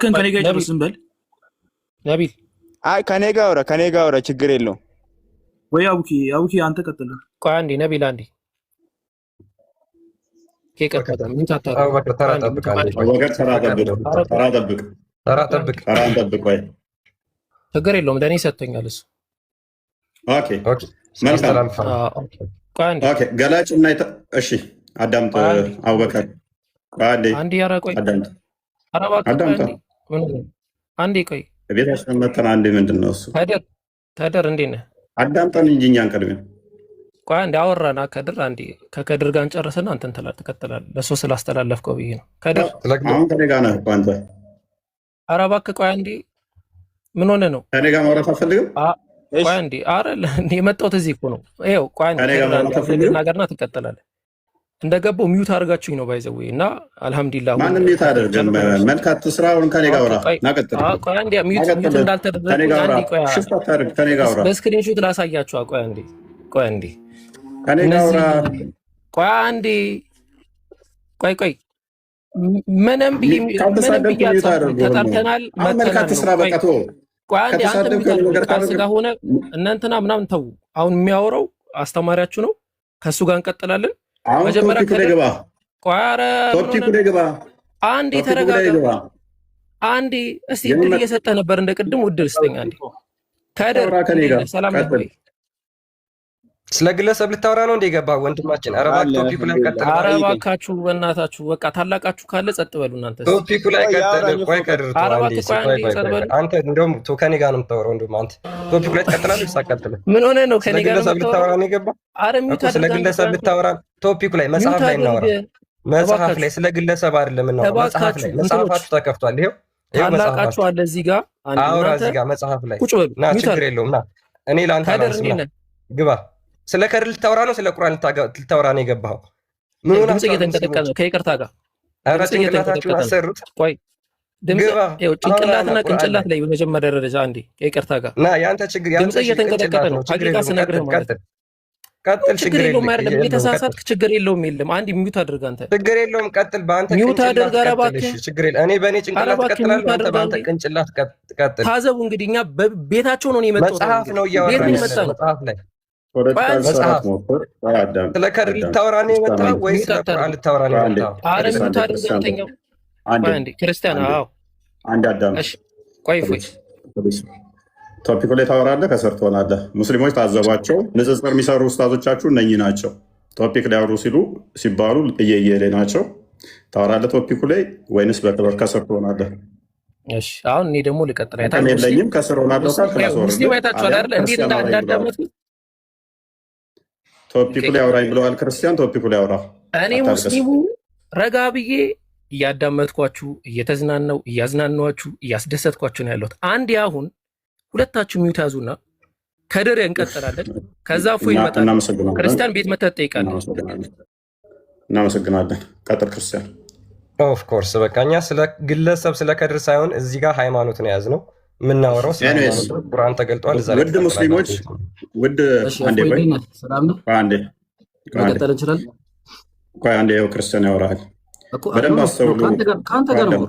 ከኔ ጋር ጨርስም በል ነቢል። አይ ከኔ ጋር አውራ ችግር የለውም ወይ አቡኪ አንተ ቀጥል። ቆይ አንዴ ነቢል አንዴ ችግር የለውም ለእኔ ሰጥቶኛል እሱ። ገላጭ እና እሺ አዳምጥ አቡበከር አንዴ ኧረ ቆይ አንዴ ቆይ ቤታችን መተን አንዴ ምንድን ነው እሱ ከድር እንዴት ነህ? አዳምጠን እንጂ እኛን ቅድሚያ ቆይ አንዴ አወራና ከድር አንዴ ከከድር ጋር እንጨርስና አንተን ትቀጥላለህ። ለእሱ ስላስተላለፍከው ብዬ ነው። ከድር አሁን ከኔ ጋር ነህ እኮ አንተ። ኧረ እባክህ ቆይ አንዴ ምን ሆነህ ነው? ከኔ ጋር ማውራት አትፈልግም? ቆይ አንዴ ኧረ የመጣሁት እዚህ እኮ ነው። ይኸው ቆይ አንዴ ናገርና ትቀጥላለህ። እንደገባው ሚውት አድርጋችሁኝ ነው ባይዘው እና አልሐምዱሊላህ ማንም ሚውት አደረገን። መልካት ስራውን ከኔ ጋር አውራ ናቀጥል። ቆይ አንዴ ሚውት እንዳልተደረገ አንዴ ቆይ ሽፍታ ታርግ ከኔ ጋር አውራ በስክሪንሾት ላሳያችሁ። ቆይ አንዴ ከኔ ጋር አውራ። ቆይ አንዴ ቆይ ምንም ተጣርተናል መልካት ስራ በቃቶ ቆይ አንዴ አንተ ሚውት ስለሆነ እናንተና ምናምን ተው። አሁን የሚያወራው አስተማሪያችሁ ነው። ከሱ ጋር እንቀጥላለን። መጀመሪያ ከደገባ ቋራ ቶፒኩ ደገባ አንዴ ተረጋጋ። አንዴ እስቲ እድል እየሰጠ ነበር እንደ ቅድም ውድል ስተኛ አንዴ ከደር ሰላም ነው። ስለ ግለሰብ ልታወራ ነው እንደ ገባ ወንድማችን። ኧረ እባክህ ቶፒኩ ላይ ቀጥል። ኧረ እባካችሁ በእናታችሁ በቃ ታላቃችሁ ካለ ጸጥ በሉ እናንተ። ቶፒኩ ላይ ቀጥል። ቆይ ቀድር አንተ እንደውም ከኔ ጋር ነው የምታወራው። እንደውም አንተ ቶፒኩ ላይ ትቀጥላለህ። ሳቀጥል ምን ሆነ ነው ከኔ ጋር ልታወራ ነው የገባ? ኧረ ሚውት ስለ ግለሰብ ልታወራ ቶፒኩ ላይ መጽሐፍ ላይ እናወራ። መጽሐፍ ላይ ስለ ግለሰብ አይደለም እናወራ። መጽሐፍ ላይ መጽሐፋችሁ ተከፍቷል። ይሄው ታላቃችሁ አለ እዚህ ጋር አውራ እዚህ ጋር መጽሐፍ ላይ ና ችግር የለውም ና እኔ ላንተ አላስብና ግባ። ስለ ከድር ልታወራ ነው? ስለ ቁርአን ልታወራ ነው የገባኸው? ምን ሆነ? ድምጽ እየተንቀጠቀጠ ነው ከይቅርታ ጋር። ኧረ ጭንቅላታችሁን አሰሩት። ቆይ ጭንቅላትና ቅንጭላት ላይ በመጀመሪያ ደረጃ አንዴ ከይቅርታ ጋር ና። ያንተ ችግር ድምጽ እየተንቀጠቀጠ ነው። ሀቂቃ ስነግርህ ማለት ቀጥል። ችግር የለውም አይደለም የተሳሳትክ ችግር የለውም። የለም አንዴ ሚውት አድርግ አንተ። ችግር የለውም ቀጥል። በአንተ ሚውት አድርግ። ኧረ እባክህ ችግር የለም። እኔ በእኔ ጭንቅላት ቀጥላለሁ፣ አንተ በአንተ ቅንጭላት ቀጥል። ታዘቡ እንግዲህ እኛ በቤታቸው ነው የመጣው። መጽሐፍ ነው እያወራን መጽሐፍ ላይ ስለ ከድር ልታወራ ነው የመጣው ወይስ ስለ ቁርአን ልታወራ ነው የመጣው? ኧረ ሚውት አድርግ አንተኛው አንዴ ክርስቲያን። አዎ አንድ አዳም እሺ ቆይ ቶፒኩ ላይ ታወራለህ፣ ከስር ትሆናለህ። ሙስሊሞች ታዘቧቸው። ንጽጽር የሚሰሩ ኡስታዞቻችሁ እነኚህ ናቸው። ቶፒክ ላይ አውሩ ሲባሉ እየየ ላይ ናቸው። ታወራለህ ቶፒኩ ላይ ወይንስ በክብር ከስር ትሆናለህ? እሺ አሁን እኔ ደግሞ ልቀጥል። የለኝም ከስር ሆናለሁ። ሙስሊም አይታችኋል አይደል? እንዴት እንዳዳመጥኩ ቶፒኩ ላይ አውራኝ ብለዋል ክርስቲያን። ቶፒኩ ላይ አውራ። እኔ ሙስሊሙ ረጋ ብዬ እያዳመጥኳችሁ እየተዝናናው እያዝናናችሁ እያስደሰትኳችሁ ነው ያለሁት። አንድ አሁን ሁለታችሁ ሚውት ያዙና ከድር እንቀጥላለን። ከዛ ፎ ይመጣል። ክርስቲያን ቤት መተህ ትጠይቃለህ። እናመሰግናለን። ቀጥል ክርስቲያን። ኦፍ ኮርስ በቃ እኛ ስለ ግለሰብ ስለ ከድር ሳይሆን እዚህ ጋር ሃይማኖት ነው የያዝነው የምናወራው። ቁርአን ተገልጧል እዛ ላይ። ውድ ሙስሊሞች ውድ አንዴ መቀጠል እንችላለን። ቆይ አንዴ ይኸው ክርስቲያን ያወራል። በደንብ አስተውሉ። ከአንተ ጋር ነው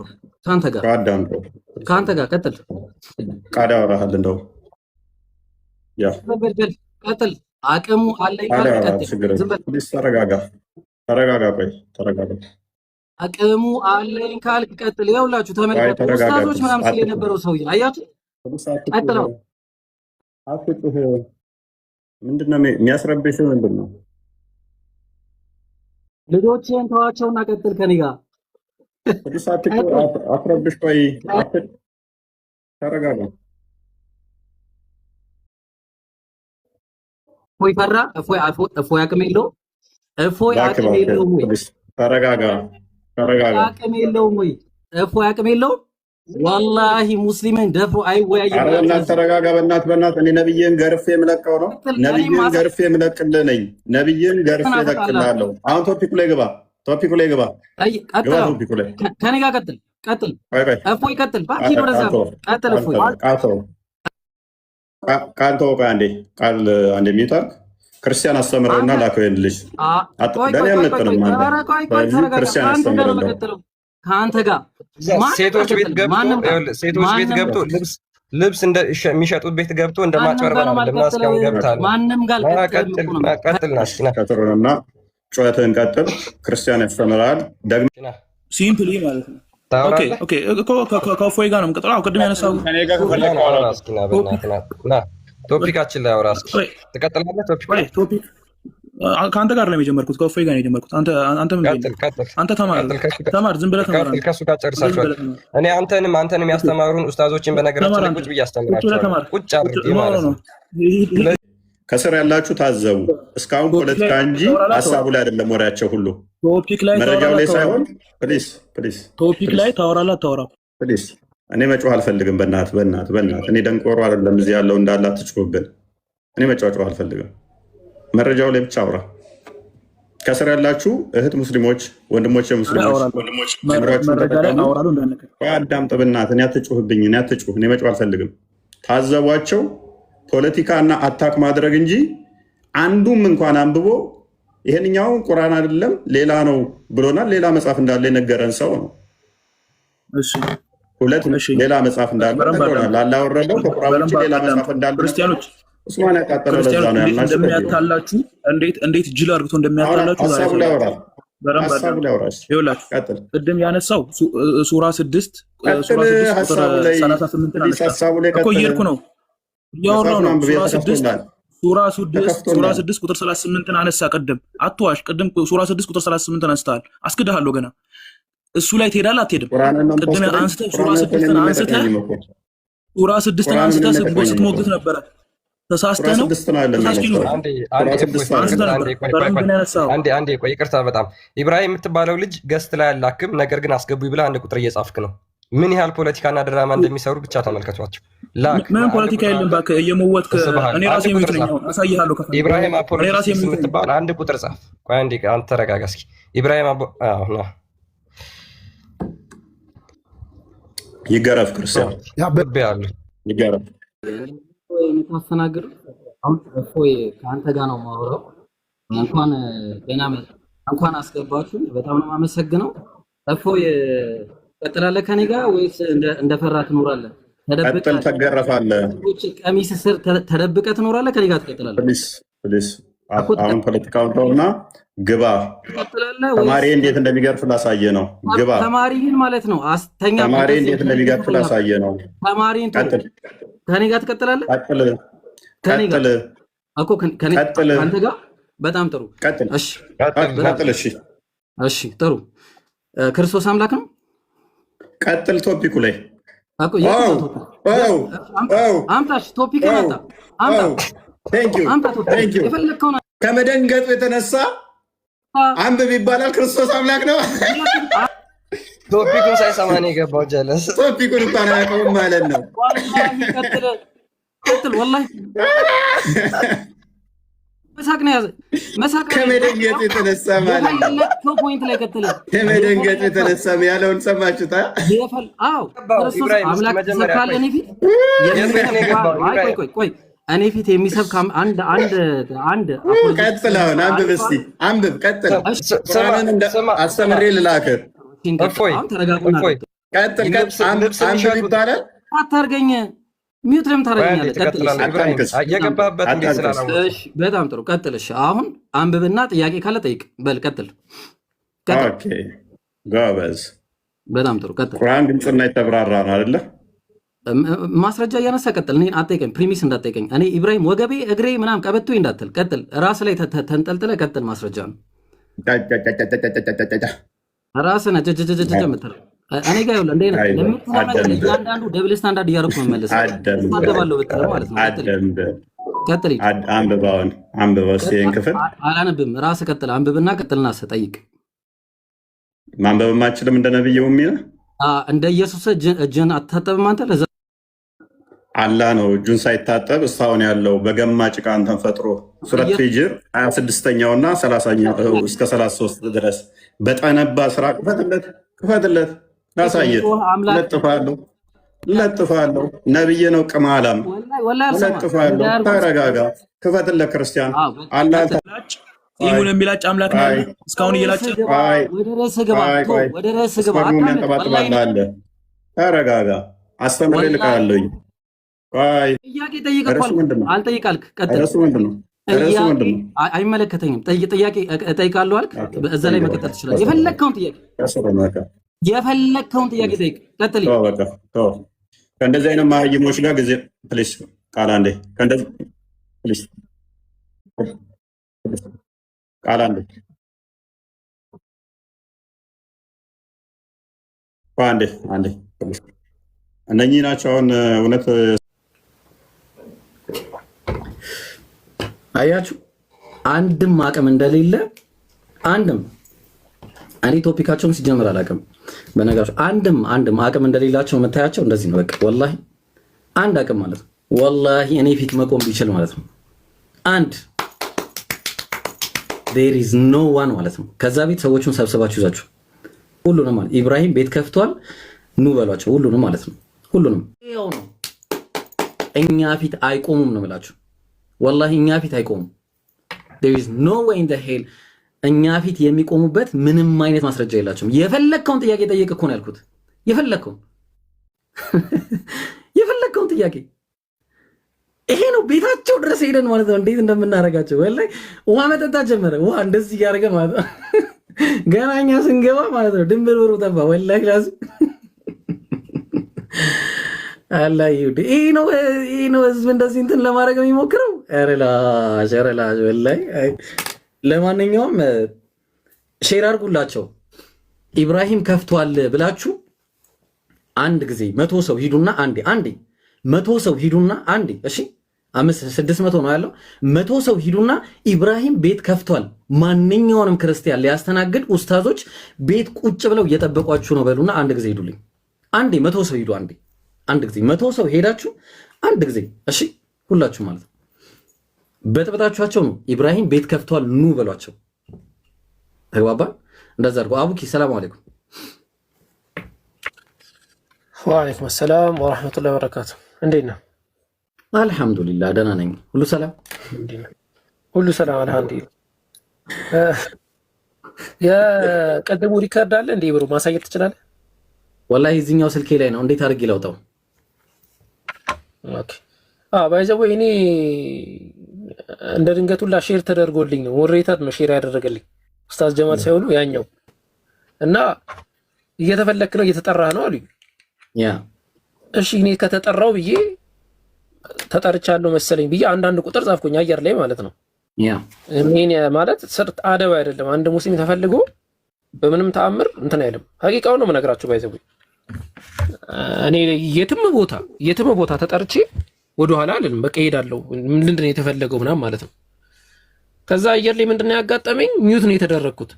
ከአንተ ጋር ቀጥል። ቃል ያወራሃል እንደው ቀጥል። አቅሙ አለኝ ተረጋጋ። ቆይ ተረጋጋ። አቅሙ አለኝ ካልክ ቀጥል። ይኸውላችሁ ተመልከቱ፣ ኡስታዞች ምናምን ሲል የነበረው ሰውዬ አያችሁ። ቀጥለው አፍጥህ ምንድነው የሚያስረብሽ? ምንድነው? ልጆችን ተዋቸውና ቀጥል ከኔ ጋር አፍረብሽ። ቆይ ተረጋጋ። እፎይ ፈራ። እፎይ አቅም የለውም። እፎይ አቅም የለውም ወይ? ተረጋጋ። አቅም የለውም ወይ? እፎይ አቅም የለውም። ወላሂ ሙስሊምን ደፍሮ አይወያይም። በእናትህ ተረጋጋ። በእናትህ እኔ ነብይን ገርፌ የምለቀው ነው። ነብይን ገርፌ የምለቅልህ ነኝ። ነብይን ገርፌ እለቅልሃለሁ። አሁን ቶፒኩ ላይ ግባ። ቶፒኩ ላይ ግባ። ከኔ ጋር ቀጥል። እፎይ ቀጥል። ባኪ ወደዛ ቀጥል። እፎይ ቃል ተወው። አንዴ ቃል አንዴ ሚውታል ክርስቲያን አስተምረውና ላከው ልጅ ለኔ አመጣነው ማለት ክርስቲያን አስተምረው ከአንተ ጋር ሴቶች ቤት ገብቶ ልብስ የሚሸጡት ቤት ገብቶ እንደማጭበርበር እንደማስቀም ገብታል። ማንም ጋር ቀጥልና ጩኸትህን ቀጥል። ክርስቲያን ያስተምራል ደግሞ ሲምፕሊ ማለት ነው። ከእፎይ ጋር ነው የምቀጥለው። ቅድም ያነሳው ቶፒካችን ላይ አውራ ትቀጥላለህ። ቶፒክ ከአንተ ጋር ነው የጀመርኩት፣ ከእፎይ ጋር ነው የጀመርኩት። አንተ ተማር፣ ዝም ብለህ ተማር። ከእሱ ጋር ጨርሳችኋል። እኔ አንተንም ያስተማሩን ኡስታዞችን በነገራችን ላይ ቁጭ ብዬ አስተምራቸዋለሁ። ቁጭ አድርጌ ማለት ነው። ከስር ያላችሁ ታዘቡ። እስካሁን ፖለቲካ እንጂ ሀሳቡ ላይ አይደለም ወሬያቸው ሁሉ መረጃው ላይ ሳይሆን፣ ፕሊዝ ቶፒክ ላይ ታወራለህ አታወራም? ፕሊዝ እኔ መጮህ አልፈልግም። በእናትህ እኔ ደንቆሮ አይደለም። እዚህ ያለው እንዳለ አትጮህብን። እኔ መጫወጫው አልፈልግም። መረጃው ላይ ብቻ አውራ። ከስር ያላችሁ እህት ሙስሊሞች፣ ወንድሞች ሙስሊሞች አዳምጥ። በእናትህ እኔ አትጮህብኝ። እኔ መጮህ አልፈልግም። ታዘቧቸው። ፖለቲካና አታክ ማድረግ እንጂ አንዱም እንኳን አንብቦ ይሄንኛው ቁርአን አይደለም ሌላ ነው ብሎናል። ሌላ መጽሐፍ እንዳለ የነገረን ሰው ነው። ሁለት ሌላ መጽሐፍ እንዳለ ነግሮናል። አላወረደው ከቁርአን ውጭ ሌላ መጽሐፍ እንዳለ ክርስቲያኖች ኡስማን ያቃጠለው ለዛ ነው ያልናችሁ። እንደሚያታላችሁ እንዴት ጅል አድርጎ እንደሚያታላችሁ ሀሳቡ ላይ አውራሽ። ቅድም ያነሳው ሱራ 6 ቁጥር 38 እኮ እየሄድኩ ነው እያወራሁ ነው። ሱራ 6 ቁጥር 38 አነሳ። ቅድም አትዋሽ። ቅድም ሱራ 6 ቁጥር 38 አንስተሃል። አስክድሃለሁ ገና። እሱ ላይ ትሄዳለህ አትሄድም? ቅድም አንስተህ ሱራ 6 አንስተህ ስትሞግት ነበረ። ተሳስተህ ነው። አንዴ ቆይ፣ ይቅርታ በጣም ኢብራሂም የምትባለው ልጅ ገስት ላይ ያላክም፣ ነገር ግን አስገቡ ብለህ አንድ ቁጥር እየጻፍክ ነው። ምን ያህል ፖለቲካና ድራማ እንደሚሰሩ ብቻ ተመልከቷቸው። ምንም ፖለቲካ የለም እባክህ፣ እየመወጥክ እኔ ራሴ ሚዩት ነኝ። አሳይሃለሁ። ኢብራሂም አፖሎጂስት የምትባል አንድ ቁጥር ጻፍ። ቆይ አንዴ አንተ ተረጋጋ እስኪ። ኢብራሂም ይገረፍ ክርስቲያን ያበበያለሁ ይገረፍ የምታስተናግዱ እፎይ ከአንተ ጋር ነው የማወራው። እንኳን አስገባችሁ። በጣም ነው የማመሰግነው። እፎይ ቀጥላለህ ከኔ ጋር ወይስ እንደፈራ ትኖራለህ? ቀጥል፣ ተገረፋለህ። ቀሚስ ስር ተደብቀህ ትኖራለህ? ከኔ ጋር ትቀጥላለህ? ፕሊዝ አሁን ፖለቲካውን ተውና ግባ። ተማሪ እንዴት እንደሚገርፍ ላሳየ ነው። ግባ። ተማሪህን ማለት ነው አስተኛ። ተማሪ እንዴት እንደሚገርፍ ላሳየ ነው። ተማሪን ከኔ ጋር ትቀጥላለህ? ቀጥል እኮ ከአንተ ጋር። በጣም ጥሩ። ቀጥል። እሺ ጥሩ። ክርስቶስ አምላክ ነው። ቀጥል። ቶፒኩ ላይ አምጣሽ። ቶፒክ ከመደንገጡ የተነሳ አንብብ ይባላል። ክርስቶስ አምላክ ነው። ቶፒኩን ሳይሰማ ነው የገባው። ጀለስ ቶፒኩን እንኳን አያውቀውም ማለት ነው። ቀጥል። ወላሂ መሳቅ ነው ያዘ። መሳቅ ከመደንገጡ የተነሳ ማለት ነው። ፖይንት ላይ ቀጥል። ከመደንገጡ የተነሳ ያለውን ሰማችሁታ? አዎ ክርስቶስ አምላክ ዘካለ እኔ ፊት ቆይ እኔ ፊት የሚሰብክ አንድ ቀጥል። አሁን አንብብ እስኪ አንብብ። ቀጥል። አስተምሬ ልላክህ። ቀጥል። አንብብ ይባላል። አታርገኝ። ሚዩት ለምን ታደርገኛለህ? የገባህበት እንዴት ስላላወቅህ። በጣም ጥሩ ቀጥል። እሺ አሁን አንብብና ጥያቄ ካለ ጠይቅ። በል ቀጥል። ኦኬ ጎበዝ። በጣም ጥሩ ቀጥል። ቁርአን ግልጽና የተብራራ ነው አይደለ? ማስረጃ እያነሳ ቀጥል። እኔን አትጠይቀኝ፣ ፕሪሚስ እንዳትጠይቀኝ። እኔ ኢብራሂም ወገቤ እግሬ ምናምን ቀበቶ እንዳትል። ቀጥል። ራስ ላይ ተንጠልጥለ ቀጥል። ማስረጃ ነው። ራስህ ነህ ጀጀጀጀ የምትለው እኔ ጋር ይኸውልህ፣ እንደ እያንዳንዱ ደብል ስታንዳርድ እያደረኩ መመለስ አገባለሁ ብትለው ማለት ነው። ቀጥል። አንብበው እስኪ ይሄን ክፍል። አላነብም። ራስህ ቀጥል። አንብብና ቀጥልና ጠይቅ። ማንበብ የማችልም እንደ ነብዩ የሚል እንደ ኢየሱስ እጅን አትታጠብም አንተ? ለዛ አላህ ነው እጁን ሳይታጠብ እስካሁን ያለው በገማ ጭቃ አንተን ፈጥሮ ሱረት ሂጅር 26ኛውና 30ኛው እስከ 33 ድረስ በጠነባ ስራ ክፈትለት ላሳየህ። ለጥፋለሁ። ነብይ ነው ቅማላም ለጥፋለሁ። ተረጋጋ። ክፈትለት ክርስቲያን። ጢሙን የሚላጭ አምላክ ነው ያለ እስካሁን እየላጨ ወደ ርዕስህ ግባ። ወደ ርዕስህ ግባ። ተረጋጋ። አስተምሬ ልካለሁኝ። ጥያቄ ጠይቀህ አልጠይቃልክ። ቀጥል። አይመለከተኝም። ጥያቄ እጠይቃለሁ አልክ። እዛ ላይ መቀጠል ትችላለህ። የፈለግከውን ጥያቄ ጠይቅ። ቀጥል። ከእንደዚህ አይነት መሀይሞች ጋር ጊዜ ፕሊስ ቃል አንዴ ቃል አንዴ እነኚህ ናቸው አሁን እውነት አያችሁ አንድም አቅም እንደሌለ አንድም እኔ ቶፒካቸውን ሲጀምር አላውቅም። በነገራችሁ አንድም አቅም እንደሌላቸው የምታያቸው እንደዚህ ነው። በቃ ወላሂ አንድ አቅም ማለት ነው። ወላሂ እኔ ፊት መቆም ቢችል ማለት ነው አንድ there is no one ማለት ነው። ከዛ ቤት ሰዎቹን ሰብስባችሁ ይዛችሁ ሁሉንም ማለት ኢብራሂም ቤት ከፍቷል ኑ በሏቸው ሁሉንም ማለት ነው። ሁሉንም ያው ነው። እኛ ፊት አይቆሙም ነው የምላችሁ። ወላሂ እኛ ፊት አይቆሙም። there is no way in the hell እኛ ፊት የሚቆሙበት ምንም አይነት ማስረጃ የላቸውም። የፈለከውን ጥያቄ ጠይቅ እኮ ነው ያልኩት። የፈለከውን ጥያቄ ይሄ ነው። ቤታቸው ድረስ ሄደን ማለት ነው እንዴት እንደምናረጋቸው ወላሂ ውሃ መጠጣት ጀመረ። ውሃ እንደዚህ እያደረገ ማለት ነው ገና እኛ ስንገባ ማለት ነው ድንብርብሩ ጠፋ። ወላሂ ላዝ አላህ ይሁድ ይሄ ነው ህዝብ እንደዚህ እንትን ለማድረግ የሚሞክረው። ኧረ ላዝ ወላሂ። ለማንኛውም ሼር አድርጉላቸው። ኢብራሂም ከፍቷል ብላችሁ አንድ ጊዜ 100 ሰው ሂዱና አንዴ 100 ሰው ሂዱና አንዴ እሺ 600 ነው ያለው 100 ሰው ሂዱና ኢብራሂም ቤት ከፍቷል ማንኛውንም ክርስቲያን ሊያስተናግድ ኡስታዞች ቤት ቁጭ ብለው እየጠበቋችሁ ነው በሉና አንድ ጊዜ ሂዱልኝ። አንዴ 100 ሰው ሂዱ። አንድ ጊዜ 100 ሰው ሄዳችሁ አንድ ጊዜ እሺ ሁላችሁ ማለት ነው በጥብጣችኋቸው ነው ኢብራሂም ቤት ከፍቷል ኑ በሏቸው። ተግባባን? እንደዛ አድርጎ አቡኪ ሰላም አለይኩም። ወአለይኩም ሰላም ወራህመቱላሂ ወበረካቱ። እንዴት ነህ? አልሐምዱሊላህ ደህና ነኝ። ሁሉ ሰላም ሁሉ ሰላም አልሐምዱሊላህ። የቀደሙ ሪከርድ አለ እንዴ ብሩ ማሳየት ትችላለህ? ወላሂ እዚህኛው ስልኬ ላይ ነው። እንዴት አድርጌ ላውጣው? ኦኬ ባይዘው እኔ እንደ ድንገቱላ ሼር ተደርጎልኝ ነው ሞዴሬተር ነው ሼር ያደረገልኝ ኡስታዝ ጀማል ሳይሆኑ ያኛው እና እየተፈለክ ነው እየተጠራህ ነው አሉኝ። ያ እሺ እኔ ከተጠራው ብዬ ተጠርቻለሁ መሰለኝ ብዬ አንዳንድ ቁጥር ጻፍኩኝ አየር ላይ ማለት ነው። ያ እኔ ማለት ስርት አደብ አይደለም። አንድ ሙስሊም ተፈልጎ በምንም ተአምር እንትን አይልም። ሐቂቃው ነው የምነግራችሁ። ባይዘው እኔ የትም ቦታ ተጠርቼ ወደ ኋላ አልልም። በቃ እሄዳለሁ። ምንድን ነው የተፈለገው ምናምን ማለት ነው። ከዛ አየር ላይ ምንድን ነው ያጋጠመኝ? ሚዩት ነው የተደረግኩት።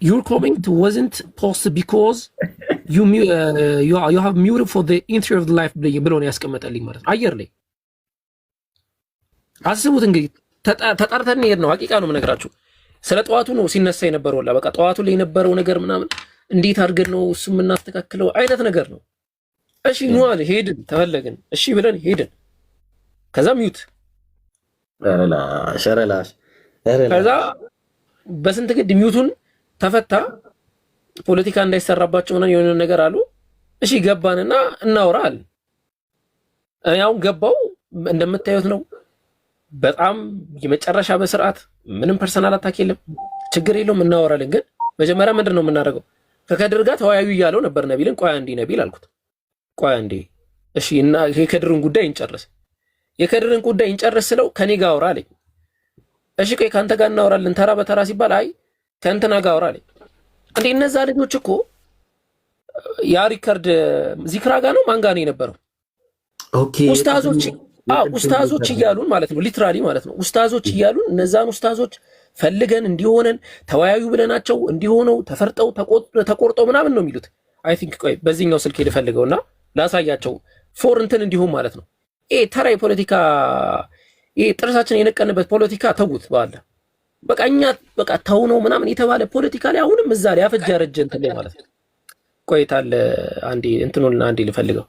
your comment wasn't posted because you have muted for the entry of the life ብሎ ነው ያስቀመጠልኝ ማለት ነው አየር ላይ። አስቡት እንግዲህ ተጣርተን ሄድ ነው። ሐቂቃ ነው የምነግራችሁ። ስለ ጠዋቱ ነው ሲነሳ የነበረው ወላ በቃ ጠዋቱ ላይ የነበረው ነገር ምናምን እንዴት አድርገን ነው እሱ የምናስተካክለው አይነት ነገር ነው። እሺ ነው አለ ሄድን ተፈለግን እሺ ብለን ሄድን። ከዛ ሚዩት ከዛ በስንት ግድ ሚዩቱን ተፈታ። ፖለቲካ እንዳይሰራባቸው ነው የሆነ ነገር አሉ። እሺ ገባንና እናውራል። ያው ገባው እንደምታዩት ነው። በጣም የመጨረሻ በስርዓት ምንም ፐርሰናል አታክ የለም፣ ችግር የለውም እናወራለን። ግን መጀመሪያ ምንድን ነው የምናደርገው? ከከድር ጋር ተወያዩ እያለው ነበር ነቢልን። ቆይ አንዴ ነቢል አልኩት፣ ቆይ አንዴ እሺ እና የከድርን ጉዳይ እንጨርስ፣ የከድርን ጉዳይ እንጨርስ ስለው ከኔ ጋር አውራ አለኝ። እሺ ቆይ ካንተ ጋር እናወራለን ተራ በተራ ሲባል አይ ከእንትና ጋር አውራ አለኝ። እንዴ እነዛ ልጆች እኮ ያ ሪከርድ ዚክራ ጋር ነው ማን ጋር ነው የነበረው? ኦኬ ኡስታዞች እያሉን ማለት ነው፣ ሊትራሊ ማለት ነው ኡስታዞች እያሉን እነዛን ኡስታዞች ፈልገን እንዲሆነን ተወያዩ ብለናቸው እንዲሆነው ተፈርጠው ተቆርጠው ምናምን ነው የሚሉት። አይ ቲንክ ቆይ በዚህኛው ስልክ ልፈልገውና ላሳያቸው ፎር እንትን እንዲሁም ማለት ነው። ይሄ ተራ የፖለቲካ ይሄ ጥርሳችን የነቀንበት ፖለቲካ ተውት ባለ በቃ እኛ በቃ ተው ነው ምናምን የተባለ ፖለቲካ ላይ አሁንም እዛ ላይ አፈጃ ረጀ እንትን ላይ ማለት ነው። ቆይታል አንዴ እንትኑን አንዴ ልፈልገው።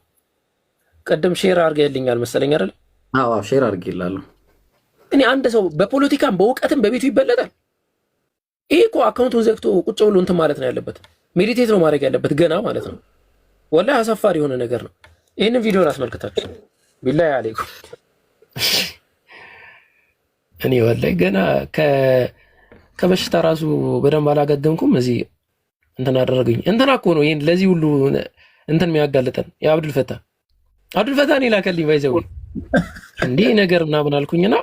ቀደም ሼር አድርገህልኛል መሰለኝ አይደል? አዎ ሼር አድርጌላለሁ። እኔ አንድ ሰው በፖለቲካም በእውቀትም በቤቱ ይበለጣል። ይሄ እኮ አካውንቱን ዘግቶ ቁጭ ብሎ እንትን ማለት ነው ያለበት፣ ሜዲቴት ነው ማድረግ ያለበት ገና ማለት ነው። ወላሂ አሳፋሪ የሆነ ነገር ነው። ይህንን ቪዲዮን አስመልክታችሁ ቢላሂ አለይኩም እኔ ወላሂ ገና ከበሽታ ራሱ በደንብ አላገገምኩም። እዚህ እንትን አደረገኝ። እንትና እኮ ነው ይሄን ለዚህ ሁሉ እንትን የሚያጋልጠን አብዱልፈታ እኔ ላከልኝ ባይዘው እንዲህ ነገር ምናምን አልኩኝና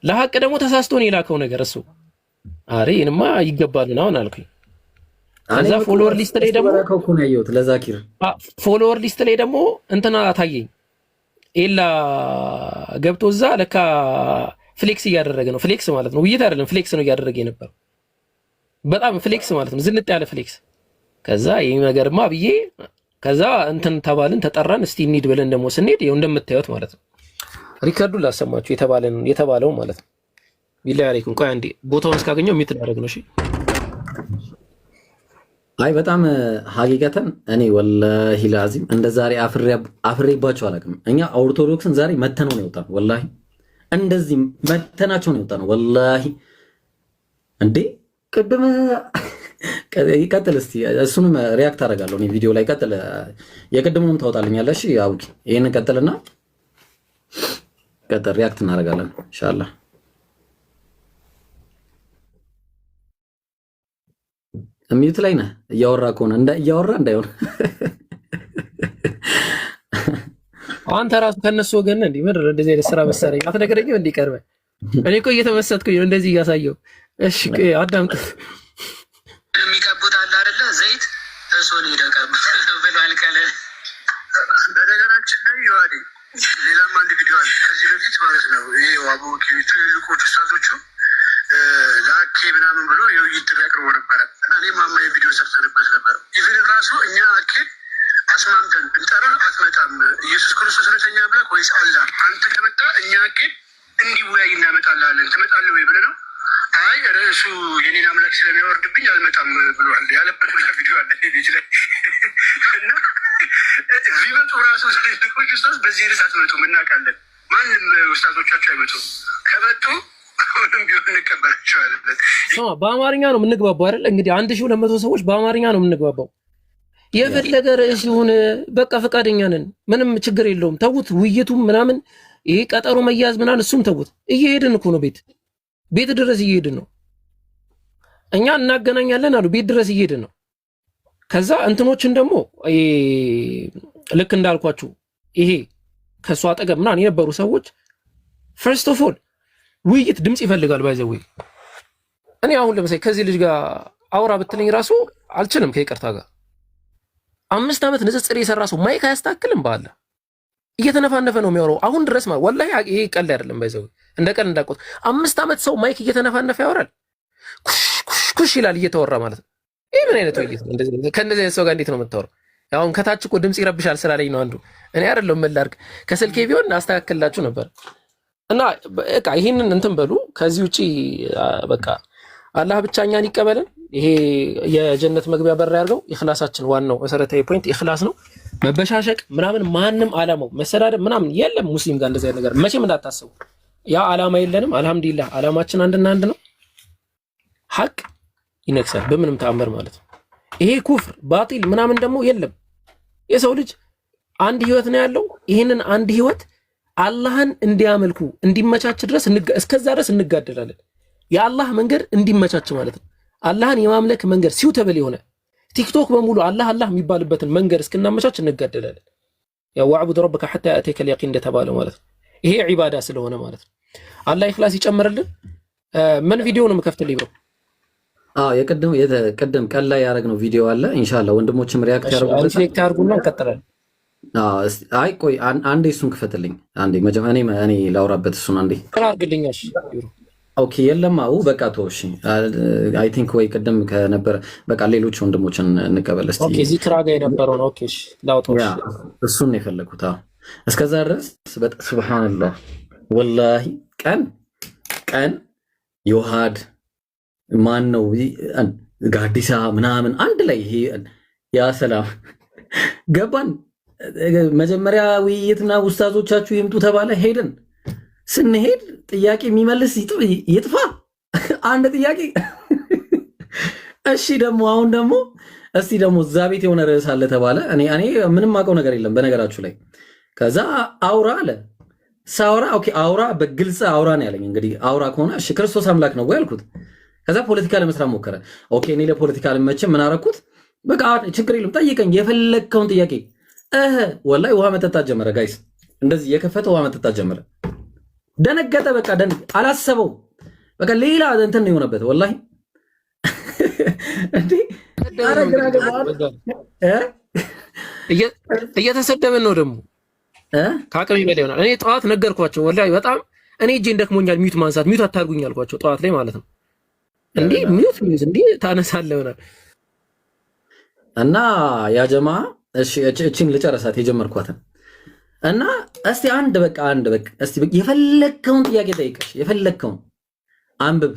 ለሐቅ ደግሞ ተሳስቶ ነው የላከው ነገር እሱ አሬ እንማ ይገባል ምናምን አልኩኝ። ከዛ ፎሎወር ሊስት ላይ ደግሞ ለዛኪር ፎሎወር ሊስት ላይ ደግሞ እንትና ታየኝ ኤላ ገብቶ እዛ ለካ ፍሌክስ እያደረገ ነው። ፍሌክስ ማለት ነው ውይይት አይደለም፣ ፍሌክስ ነው እያደረገ የነበረው። በጣም ፍሌክስ ማለት ነው ዝንጥ ያለ ፍሌክስ። ከዛ ይሄ ነገርማ ብዬ ከዛ እንትን ተባልን፣ ተጠራን። እስቲ እንሂድ ብለን ደግሞ ስንሄድ ይኸው እንደምታዩት ማለት ነው። ሪካርዱን ላሰማችሁ የተባለው ማለት ነው። ቢላሂ አለይኩም ቆይ አንዴ ቦታውን እስካገኘው የሚትዳረግ ነው። እሺ አይ በጣም ሀቂቀተን እኔ ወላሂ ላዚም እንደ ዛሬ አፍሬባቸው አላውቅም። እኛ ኦርቶዶክስን ዛሬ መተነው ነው የወጣነው። ወላሂ እንደዚህ መተናቸው ነው የወጣነው። ወላሂ እንዴ ቅድም ይቀጥል እስቲ እሱንም ሪያክት አደርጋለሁ እኔ ቪዲዮ ላይ ቀጥል። የቅድሙንም ታወጣልኛለሽ። እሺ አውቂ ይሄን ቀጥልና ቀጥል ሪያክት እናደርጋለን ኢንሻአላህ። ሚዩት ላይ ነህ እያወራ ከሆነ እያወራ እንዳይሆን አንተ ራሱ ከነሱ ወገን እንዴ ምድር እንደዚህ አይነት ስራ መሰረኝ አትነግረኝም እንዴ ቀርበህ? እኔ እኮ እየተመሰጥኩኝ ነው እንደዚህ እያሳየው። እሺ አዳምጥ። የሚቀቡት አለ አይደለ ዘይት እሱን ይደቀም ብሏል። ከለ በነገራችን ላይ ይዋዲ ሌላም አንድ ቪዲዮ አለ ከዚህ በፊት ማለት ነው። ይሄ ዋቡ ትልልቆቹ ኡስታዞቹ ላኬ ምናምን ብሎ የውይይት ጥሪ አቅርቦ ነበረ እና እኔ ማማ የቪዲዮ ሰርተንበት ነበር። ኢቨን ራሱ እኛ አኬን አስማምተን ብንጠራ አትመጣም፣ ኢየሱስ ክርስቶስ እውነተኛ አምላክ ወይስ አላህ? አንተ ከመጣ እኛ አኬን እንዲወያይ እናመጣላለን፣ ትመጣለህ ወይ ብለህ ነው? አይ ርዕሱ የኔን አምላክ ስለሚያወርድብኝ አልመጣም ብሏል ያለበት ሁላ ቪዲዮ አለ ቤት ላይ እና ቢመጡ ራሱ ትልልቆች ኡስታዝ በዚህ ርዕስ አትመጡም እናውቃለን። ማንም ኡስታዞቻቸው አይመጡም። ከመጡ በአማርኛ ነው የምንግባባው አይደል? እንግዲህ 1200 ሰዎች በአማርኛ ነው የምንግባባው። የፈለገ ርዕስ ይሁን በቃ ፈቃደኛ ነን፣ ምንም ችግር የለውም። ተውት ውይይቱም ምናምን ይሄ ቀጠሮ መያዝ ምናምን እሱም ተውት። እየሄድን እኮ ነው ቤት ድረስ እየሄድን ነው። እኛ እናገናኛለን አሉ ቤት ድረስ እየሄድን ነው። ከዛ እንትኖችን ደግሞ ልክ እንዳልኳችሁ ይሄ ከእሱ አጠገብ ምናምን የነበሩ ሰዎች ፈርስት ኦፍ ኦል ውይይት ድምፅ ይፈልጋል። ባይዘው እኔ አሁን ለምሳሌ ከዚህ ልጅ ጋር አውራ ብትለኝ ራሱ አልችልም ከይቅርታ ጋር። 5 ዓመት ንጽጽር የሰራ ሰው ማይክ አያስተካክልም። ባለ እየተነፋነፈ ነው የሚያወራው አሁን ድረስ ማለት ወላሂ ይሄ ቀልድ አይደለም። ባይዘው እንደ ቀልድ እንዳቆጥ 5 ዓመት ሰው ማይክ እየተነፋነፈ ያወራል። ኩሽ ይላል እየተወራ ማለት ነው። ይሄ ምን አይነት ውይይት ነው? ከእንደዚህ አይነት ሰው ጋር እንዴት ነው የምታወራው? አሁን ከታች እኮ ድምፅ ይረብሻል ስላለኝ ነው አንዱ። እኔ አይደለም መላርክ ከስልኬ ቢሆን አስተካክልላችሁ ነበር። እና በቃ ይሄንን እንትን በሉ። ከዚህ ውጪ በቃ አላህ ብቻ እኛን ይቀበልን። ይሄ የጀነት መግቢያ በር ያርገው። ኢኽላሳችን ዋናው መሰረታዊ ፖይንት ኢኽላስ ነው። መበሻሸቅ ምናምን ማንም አላማው መሰዳደብ ምናምን የለም። ሙስሊም ጋር እንደዚህ አይነት ነገር መቼም እንዳታስቡ። ያ አላማ የለንም። አልহামዱሊላህ አላማችን አንድና አንድ ነው። ሐቅ ይነግሳል በምንም ተአምር ማለት ነው። ይሄ ኩፍር ባጢል ምናምን ደግሞ የለም። የሰው ልጅ አንድ ህይወት ነው ያለው። ይሄንን አንድ ህይወት አላህን እንዲያመልኩ እንዲመቻች ድረስ እስከዛ ድረስ እንጋደላለን። የአላህ መንገድ እንዲመቻች ማለት ነው። አላህን የማምለክ መንገድ ሲውተብል የሆነ ቲክቶክ በሙሉ አላህ አላህ የሚባልበትን መንገድ እስክናመቻች እንጋደላለን። ያው ወዕቡድ ረበከ ሐታ ያእቲከል የቂን እንደተባለ ማለት ነው። ይሄ ዒባዳ ስለሆነ ማለት ነው። አላህ ኢኽላስ ይጨምርልን። ምን ቪዲዮ ነው የምከፍትልኝ ብሎ? አዎ የቅድም ቀን ላይ ያደረግነው ቪዲዮ አለ። ኢንሻአላህ ወንድሞችም ሪያክት ያደርጉና እንቀጥላለን። አይ ቆይ አንዴ እሱን ክፈትልኝ። አንዴ እኔ ላውራበት እሱን አንዴ አድርግልኛሽ። ኦኬ የለም አው በቃ ተወሽ። አይ ቲንክ ወይ ቅድም ከነበረ በቃ ሌሎች ወንድሞችን እንቀበል እስቲ። ኦኬ እዚህ ክራጋ የነበረው ነው። ኦኬ እሺ ላውጣው። እሱን ነው የፈለኩት። እስከዛ ድረስ ሱብሃንአላህ ወላሂ ቀን ዮሐድ ማን ነው ጋዲሳ ምናምን አንድ ላይ ይሄ ያ ሰላም ገባን። መጀመሪያ ውይይትና ኡስታዞቻችሁ ይምጡ ተባለ። ሄድን ስንሄድ ጥያቄ የሚመልስ ይጥፋ። አንድ ጥያቄ እሺ። ደግሞ አሁን ደግሞ እስቲ ደግሞ እዛ ቤት የሆነ ርዕስ አለ ተባለ። እኔ ምንም አውቀው ነገር የለም በነገራችሁ ላይ። ከዛ አውራ አለ። ሳውራ ኦኬ አውራ፣ በግልጽ አውራ ነው ያለኝ። እንግዲህ አውራ ከሆነ እሺ ክርስቶስ አምላክ ነው ወይ አልኩት። ከዛ ፖለቲካ ለመስራት ሞከረ። ኦኬ እኔ ለፖለቲካ ልመችም ምን አረኩት? በቃ ችግር የለም ጠይቀኝ የፈለግከውን ጥያቄ። ወላሂ ውሃ መጠጣት ጀመረ። ጋይስ እንደዚህ የከፈተ ውሃ መጠጣት ጀመረ። ደነገጠ። በቃ አላሰበው። በቃ ሌላ እንትን ነው የሆነበት። ወላሂ እንዴ እየተሰደበን ነው ደግሞ ከአቅሜ በላይ ይሆናል። እኔ ጠዋት ነገርኳቸው ወላሂ በጣም እኔ እጄን ደክሞኛል፣ ሚዩት ማንሳት ሚዩት አታርጉኝ አልኳቸው ጠዋት ላይ ማለት ነው። እንዴ ሚዩት እንዴ ታነሳለህ ይሆናል እና ያ ጀማ እሺ እቺን ልጨረሳት የጀመርኳትን እና እስቲ አንድ በቃ እስቲ የፈለግከውን ጥያቄ ጠይቀሽ የፈለግከውን አንብብ